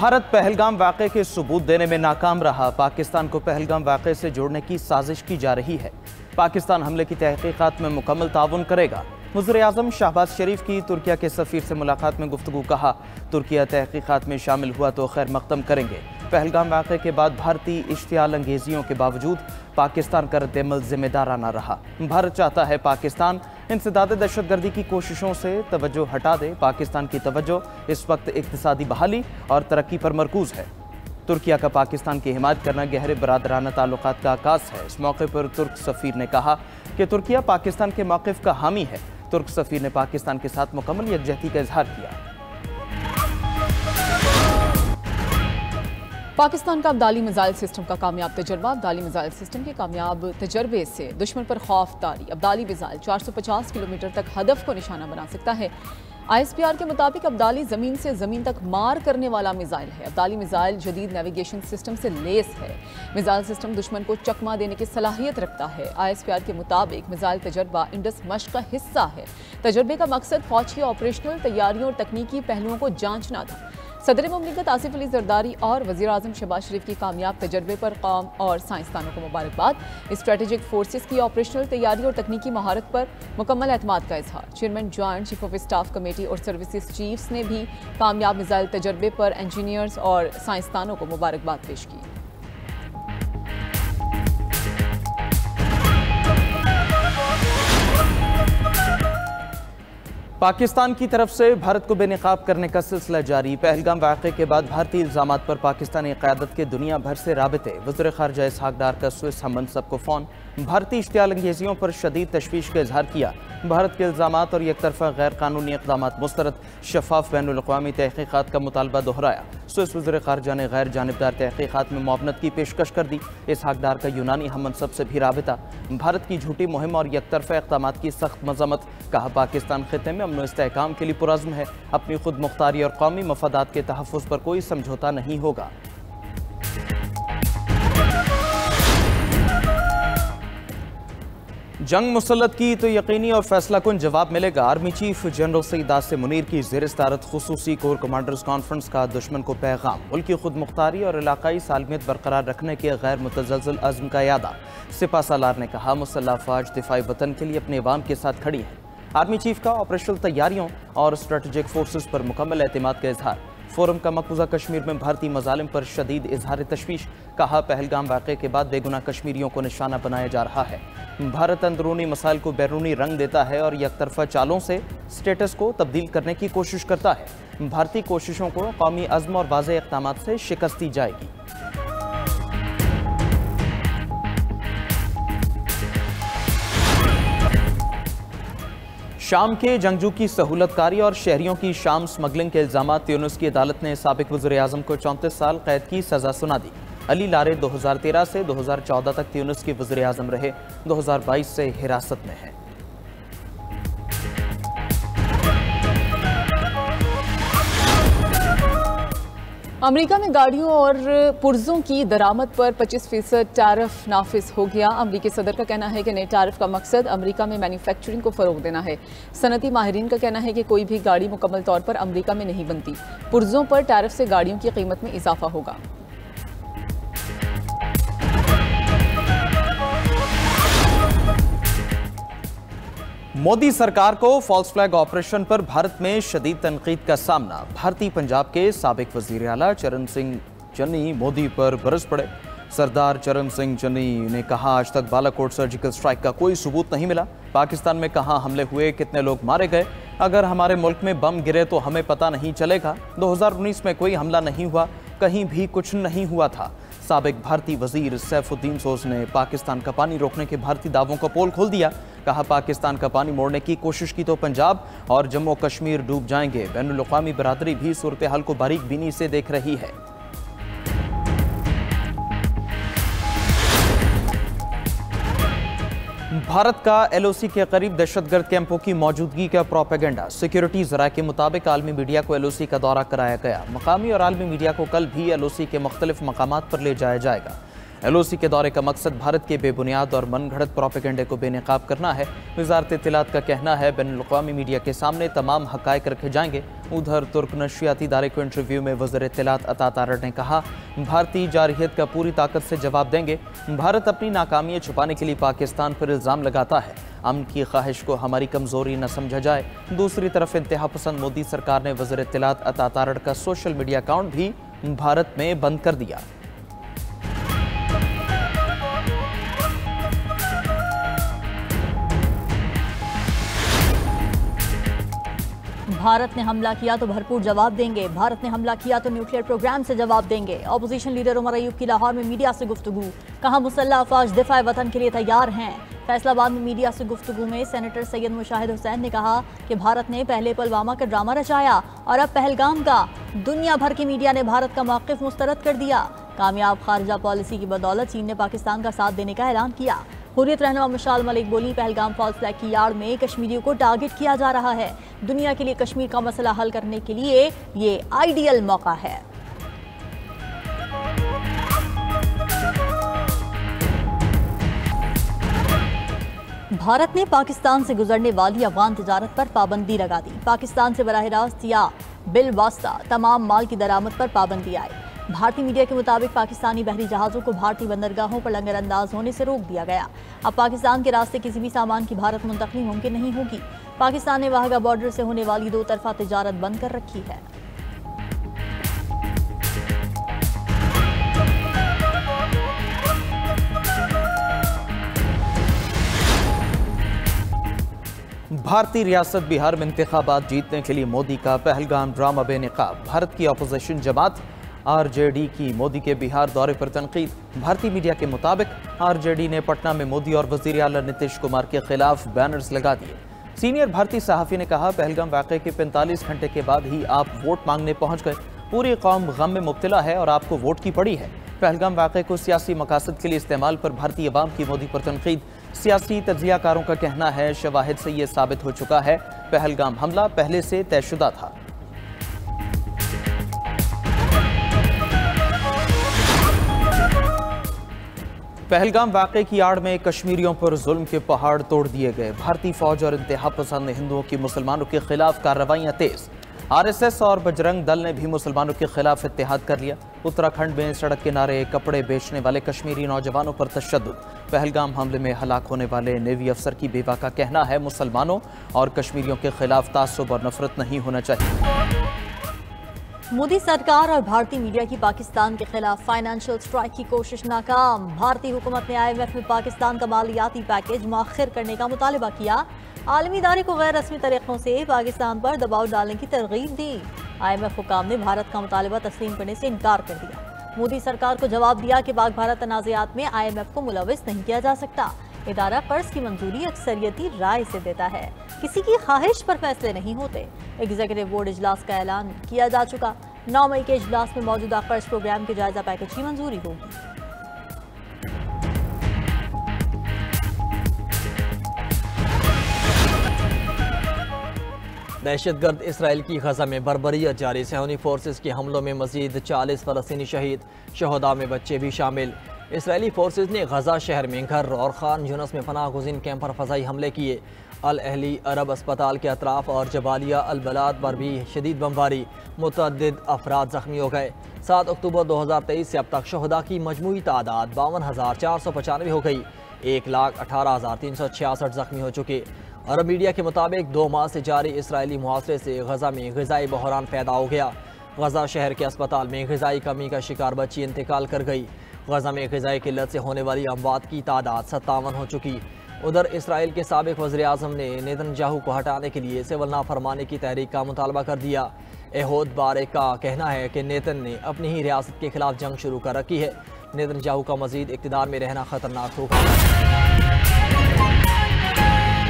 भारत पहलगाम वाक़े के सबूत देने में नाकाम रहा। पाकिस्तान को पहलगाम वाक़े से जोड़ने की साजिश की जा रही है। पाकिस्तान हमले की तहकीकात में मुकम्मल ताउन करेगा। वज़ीर-ए-आज़म शहबाज शरीफ की तुर्किया के सफ़ीर से मुलाकात में गुफ्तगू। कहा, तुर्किया तहकीकात में शामिल हुआ तो खैर मकदम करेंगे। पहलगाम वाक़े के बाद भारतीय इश्तियाल अंगेजियों के बावजूद पाकिस्तान का रद्द-ए-अमल जिम्मेदाराना रहा। भारत चाहता है पाकिस्तान इंसदाद दहशतगर्दी की कोशिशों से तवज्जो हटा दे। पाकिस्तान की तवज्जो इस वक्त इक़्तिसादी बहाली और तरक्की पर मरकूज़ है। तुर्किया का पाकिस्तान की हिमायत करना गहरे बरादराना ताल्लुकात का आकाश है। इस मौके पर तुर्क सफ़ीर ने कहा कि तुर्किया पाकिस्तान के मौक़िफ़ का हामी है। तुर्क सफ़ीर ने पाकिस्तान के साथ मुकम्मल यकजहती का इजहार किया। पाकिस्तान का अब्दाली मिसाइल सिस्टम का कामयाब तजर्बा। अब्दाली मिसाइल सिस्टम के कामयाब तजर्बे से दुश्मन पर खौफ तारी। अब्दाली मिसाइल 450 किलोमीटर तक हदफ को निशाना बना सकता है। ISPR के मुताबिक अब्दाली ज़मीन से ज़मीन तक मार करने वाला मिसाइल है। अब्दाली मिसाइल जदीद नेविगेशन सिस्टम से लेस है। मिसाइल सिस्टम दुश्मन को चकमा देने की सलाहियत रखता है। ISPR के मुताबिक मिसाइल तजर्बा इंडस मश्क का हिस्सा है। तजर्बे का मकसद फौज की ऑपरेशनल तैयारियों और तकनीकी पहलुओं को जांचना था। सदर मुमलिकत आसिफ अली जरदारी और वज़ीर-ए-आज़म शहबाज शरीफ की कामयाब तजर्बे पर कौम और साइंसदानों को मुबारकबाद। स्ट्रेटेजिक फोर्सेस की ऑपरेशनल तैयारी और तकनीकी महारत पर मुकम्मल एतमाद का इजहार। Chairman joint chief of staff committee और सर्विसेज चीफ्स ने भी कामयाब मिसाइल तजर्बे पर इंजीनियर्स और साइंसदानों को मुबारकबाद पेश की। पाकिस्तान की तरफ से भारत को बेनकाब करने का सिलसिला जारी। पहलगाम वाक़े के बाद भारतीय इल्ज़ामात पर पाकिस्तानी क़यादत के दुनिया भर से राबते। वज़ीर ख़ारजा इसहाक़ डार का स्विस हम मनसब को फ़ोन। भारतीय इश्तियाल अंगेजियों पर शदीद तशवीश का इजहार किया। भारत के इल्ज़ामात और एकतरफ़ा गैर कानूनी इक़दामात मुस्तरद, शफ़ाफ़ बैनुल-अक़वामी तहक़ीक़ात का मुतालबा दोहराया। स्विस वज़ीर ख़ारजा ने गैर जानिबदार तहक़ीक़ात में मुआवनत की पेशकश कर दी। इसहाक़ डार का यूनानी हम मनसब से भी राबिता। भारत की झूठी मुहिम और एकतरफ़ा इक़दामात की सख्त मज़म्मत। कहा, पाकिस्तान ख़ित्ते में अमन व इस्तेहकाम के लिए पुरज़्म है। अपनी खुद मुख्तारी और कौमी मफादात के तहफ़्फ़ुज़ पर कोई समझौता नहीं होगा। जंग मुसल्लत की तो यकीनी और फैसला कुन जवाब मिलेगा। Army chief general Syed Asim Munir की ज़ेर सदारत खुसूसी कोर कमांडर्स कॉन्फ्रेंस का दुश्मन को पैगाम। मुल्क की खुद मुख्तारी और इलाकाई सालमियत बरकरार रखने के गैर मुतज़लज़ल अज़्म का यादा। सिपा सालार ने कहा, मुसल्लह फ़ौज दिफ़ाई वतन के लिए अपने अवाम के साथ खड़ी है। आर्मी चीफ का ऑपरेशनल तैयारियों और स्ट्रेटेजिक फोर्सेस पर मुकम्मल एतमाद का इजहार। फोरम का मकबूजा कश्मीर में भारतीय मजालिम पर शदीद इजहार तशवीश। कहा, पहलगाम वाक़े के बाद बेगुनाह कश्मीरियों को निशाना बनाया जा रहा है। भारत अंदरूनी मसाइल को बैरूनी रंग देता है और एकतरफा चालों से स्टेटस को तब्दील करने की कोशिश करता है। भारतीय कोशिशों को कौमी अज़्म और वाज़ेह इक़दामात से शिकस्त दी जाएगी। शाम के जंगजू की सहूलतकारी और शहरियों की शाम स्मगलिंग के इल्ज़ामात। यूनुस की अदालत ने साबिक वज़ीर-ए-आज़म को 34 साल कैद की सज़ा सुना दी। अली लारे 2013 से 2014 तक यूनुस के वज़ीर-ए-आज़म रहे। 2022 से हिरासत में है। अमेरिका में गाड़ियों और पुर्जों की दरामद पर 25% टैरिफ नाफिज हो गया। अमेरिकी सदर का कहना है कि नए टैरिफ का मकसद अमेरिका में मैन्युफैक्चरिंग को फ़रोग देना है। सनती माहिरीन का कहना है कि कोई भी गाड़ी मुकम्मल तौर पर अमेरिका में नहीं बनती। पुर्जों पर टैरिफ से गाड़ियों की कीमत में इजाफा होगा। मोदी सरकार को फॉल्स फ्लैग ऑपरेशन पर भारत में शदीद तनकीद का सामना। भारतीय पंजाब के साबिक वजीर आला चरण सिंह चन्नी मोदी पर बरस पड़े। सरदार चरण सिंह चन्नी ने कहा, आज तक बालाकोट सर्जिकल स्ट्राइक का कोई सबूत नहीं मिला। पाकिस्तान में कहाँ हमले हुए, कितने लोग मारे गए, अगर हमारे मुल्क में बम गिरे तो हमें पता नहीं चलेगा। 2019 में कोई हमला नहीं हुआ, कहीं भी कुछ नहीं हुआ था। साबिक भारतीय वजीर सैफुद्दीन सोज ने पाकिस्तान का पानी रोकने के भारतीय दावों का पोल खोल दिया। कहा, पाकिस्तान का पानी मोड़ने की कोशिश की तो पंजाब और जम्मू कश्मीर डूब जाएंगे। बैनुल-अक़वामी बरादरी भी सूरत हाल को बारीक बीनी से देख रही है। भारत का LOC के करीब दहशतगर्द कैंपों की मौजूदगी का प्रोपेगेंडा। सिक्योरिटी ज़राए के मुताबिक आलमी मीडिया को LOC का दौरा कराया गया। मकामी और आलमी मीडिया को कल भी LOC के मुख्तलिफ मकामात पर ले जाया जाएगा। LOC के दौरे का मकसद भारत के बेबुनियाद और मनगढ़ंत प्रोपेगेंडे को बेनकाब करना है। वजारत इत्तलात का कहना है बैनुल-अक़वामी मीडिया के सामने तमाम हक़ाइक़ रखे जाएंगे। उधर तुर्क नशरियाती इदारे को इंटरव्यू में वज़ीर इत्तलात अता तारड़ ने कहा, भारतीय जारहियत का पूरी ताकत से जवाब देंगे। भारत अपनी नाकामियाँ छुपाने के लिए पाकिस्तान पर इल्ज़ाम लगाता है। अमन की ख्वाहिश को हमारी कमज़ोरी न समझा जाए। दूसरी तरफ इंतहा पसंद मोदी सरकार ने वज़ीर इत्तलात अता तारड़ का सोशल मीडिया अकाउंट भी भारत में बंद कर दिया। भारत ने हमला किया तो भरपूर जवाब देंगे। भारत ने हमला किया तो न्यूक्लियर प्रोग्राम से जवाब देंगे। अपोजिशन लीडर उमर अयूब की लाहौर में मीडिया से गुफ्तगू, कहा मुसल्लह अफवाज दिफाए वतन के लिए तैयार हैं। फैसलाबाद में मीडिया से गुफ्तगू में सेनेटर सैयद मुशाहिद हुसैन ने कहा कि भारत ने पहले पुलवामा का ड्रामा रचाया और अब पहलगाम का। दुनिया भर की मीडिया ने भारत का मौक़िफ़ मुस्तरद कर दिया। कामयाब खारजा पॉलिसी की बदौलत चीन ने पाकिस्तान का साथ देने का ऐलान किया। हुर्रियत रहनुमा मिशाल मलिक बोली, पहलगाम फॉल्स फ्लैग की यार्ड में कश्मीरियों को टारगेट किया जा रहा है। दुनिया के लिए कश्मीर का मसला हल करने के लिए ये आइडियल मौका है। भारत ने पाकिस्तान से गुजरने वाली अफगान तिजारत पर पाबंदी लगा दी। पाकिस्तान से बराह रास्त या बिल वास्ता तमाम माल की दरामद पर पाबंदी आई। भारतीय मीडिया के मुताबिक पाकिस्तानी बहरी जहाज़ों को भारतीय बंदरगाहों पर लंगर अंदाज होने से रोक दिया गया। अब पाकिस्तान के रास्ते किसी भी सामान की भारत मुंतकली मुमकिन नहीं होगी। पाकिस्तान ने वाहगा बॉर्डर से होने वाली दो तरफा तिजारत बंद कर रखी है। भारतीय रियासत बिहार में इंतखाबात जीतने के लिए मोदी का पहलगाम ड्रामा बेनकाब। भारत की अपोजिशन जमात RJD की मोदी के बिहार दौरे पर तनकीद। भारतीय मीडिया के मुताबिक RJD ने पटना में मोदी और वज़ीर आला नीतीश कुमार के खिलाफ बैनर्स लगा दिए। सीनियर भारतीय सहाफ़ी ने कहा, पहलगाम वाक़े के 45 घंटे के बाद ही आप वोट मांगने पहुंच गए। पूरी कौम गम में मुब्तला है और आपको वोट की पड़ी है। पहलगाम वाक़े को सियासी मकासद के लिए इस्तेमाल पर भारतीय अवाम की मोदी पर तनकीद। सियासी तज्ज़ियाकारों का कहना है, शवाहिद से यह साबित हो चुका है पहलगाम हमला पहले से तयशुदा था। पहलगाम वाक़े की आड़ में कश्मीरियों पर जुल्म के पहाड़ तोड़ दिए गए। भारतीय फौज और इंतहा पसंद हिंदुओं की मुसलमानों के खिलाफ कार्रवाइयाँ तेज। RSS और बजरंग दल ने भी मुसलमानों के खिलाफ इत्तेहाद कर लिया। उत्तराखंड में सड़क किनारे कपड़े बेचने वाले कश्मीरी नौजवानों पर तशद्दुद। पहलगाम हमले में हलाक होने वाले नेवी अफसर की बेवा का कहना है, मुसलमानों और कश्मीरियों के खिलाफ तासुब और नफरत नहीं होना चाहिए। मोदी सरकार और भारतीय मीडिया की पाकिस्तान के खिलाफ फाइनेंशियल स्ट्राइक की कोशिश नाकाम। भारतीय हुकूमत ने IMF में पाकिस्तान का मालियाती पैकेज मुअख्खर करने का मुतालबा किया। आलमी इदारे को गैर रस्मी तरीकों से पाकिस्तान पर दबाव डालने की तरगीब दी। IMF हुकाम ने भारत का मुतालबा तस्लीम करने से इनकार कर दिया। मोदी सरकार को जवाब दिया कि पाक भारत तनाज़ात में IMF को मुलविस नहीं किया जा सकता। इदारा कर्ज की मंजूरी अक्सरियती राय से देता है, किसी की ख्वाहिश पर फैसले नहीं होते। एग्जीक्यूटिव बोर्ड इजलास का ऐलान किया जा चुका। 9 मई के इजलास में मौजूदा कर्ज प्रोग्राम के जायजा पैकेज की मंजूरी होगी। दहशतगर्द इसराइल की गजा में बर्बरियत जारी। सहूनी फोर्सेस के हमलों में मजीद 40 फ़लस्तीनी शहीद, शहदा में बच्चे भी शामिल। इसराइली फोर्सेस ने गजा शहर में घर और खान यूनस में पनाह गुज़ीन कैंप पर फ़ज़ाई हमले किए। अल अहली अरब अस्पताल के अतराफ़ और जबालिया अल बलाद पर भी शदीद बमबारी, मुतअद्दिद अफराद ज़ख्मी हो गए। 7 अक्टूबर 2023 से अब तक शहदा की मजमूई तादाद 52,495 हो गई। 1,18,366 ज़ख्मी हो चुके। अरब मीडिया के मुताबिक 2 माह से जारी इसराइली मुहासरे से गजा में ग़िज़ाई बहरान पैदा हो गया। गजा शहर के अस्पताल में ग़िज़ाई कमी का शिकार बच्ची इंतकाल कर गई। गजा में ग़िज़ाई किल्लत से होने वाली अमवात की तादाद 57 हो चुकी। उधर इसराइल के साबिक़ वज़ीर आज़म ने नेतन्याहू को हटाने के लिए सिविल नाफरमानी की तहरीक का मुतालबा कर दिया। एहूद बारेक का कहना है कि नेतन ने अपनी ही रियासत के खिलाफ जंग शुरू कर रखी है। नेतन्याहू का मज़ीद इक़्तिदार में रहना ख़तरनाक होगा।